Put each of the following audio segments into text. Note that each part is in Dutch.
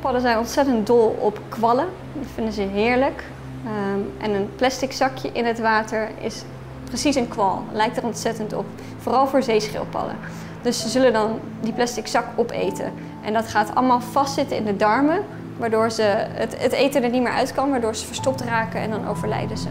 zeeschildpadden zijn ontzettend dol op kwallen. Dat vinden ze heerlijk. En een plastic zakje in het water is precies een kwal. Lijkt er ontzettend op. Vooral voor zeeschildpadden. Dus ze zullen dan die plastic zak opeten. En dat gaat allemaal vastzitten in de darmen, waardoor ze het eten er niet meer uit kan, waardoor ze verstopt raken en dan overlijden ze.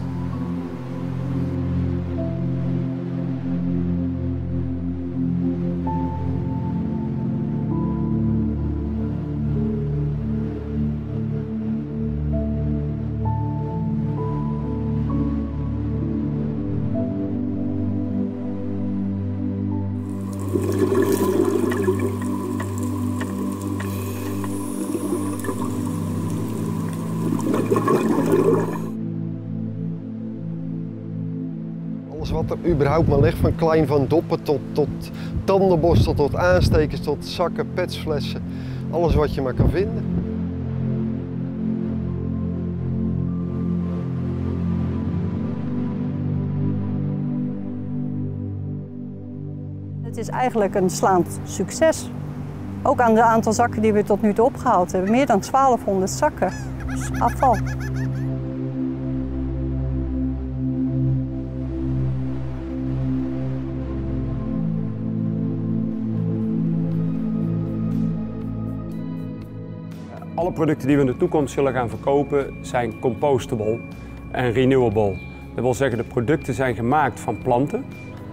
Alles wat er überhaupt maar ligt, van klein van doppen tot tandenborstel, tot aanstekers, tot zakken, petsflessen. Alles wat je maar kan vinden. Het is eigenlijk een slaand succes. Ook aan het aantal zakken die we tot nu toe opgehaald hebben. Meer dan 1200 zakken. Dus afval. Alle producten die we in de toekomst zullen gaan verkopen zijn compostable en renewable. Dat wil zeggen, de producten zijn gemaakt van planten.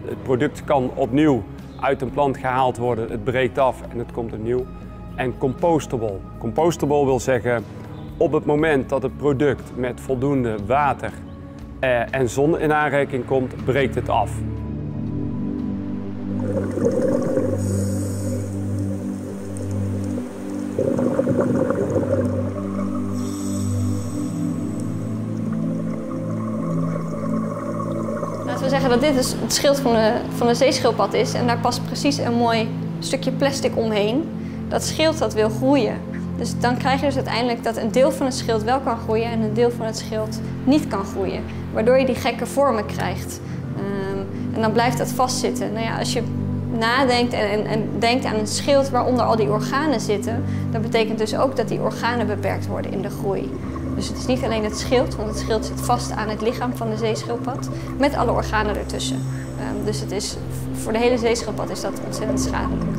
Het product kan opnieuw uit een plant gehaald worden, het breekt af en het komt opnieuw. En compostable. Compostable wil zeggen, op het moment dat het product met voldoende water en zon in aanraking komt, breekt het af. Laten we zeggen dat dit dus het schild van de zeeschildpad is en daar past precies een mooi stukje plastic omheen. Dat schild dat wil groeien. Dus dan krijg je dus uiteindelijk dat een deel van het schild wel kan groeien en een deel van het schild niet kan groeien. Waardoor je die gekke vormen krijgt. En dan blijft dat vastzitten. Nou ja, als je nadenkt en denkt aan een schild waaronder al die organen zitten, dat betekent dus ook dat die organen beperkt worden in de groei. Dus het is niet alleen het schild, want het schild zit vast aan het lichaam van de zeeschildpad met alle organen ertussen. Dus het is, voor de hele zeeschildpad is dat ontzettend schadelijk.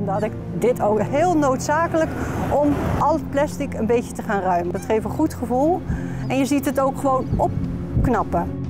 Daarom ik dit ook heel noodzakelijk om al het plastic een beetje te gaan ruimen. Dat geeft een goed gevoel en je ziet het ook gewoon opknappen.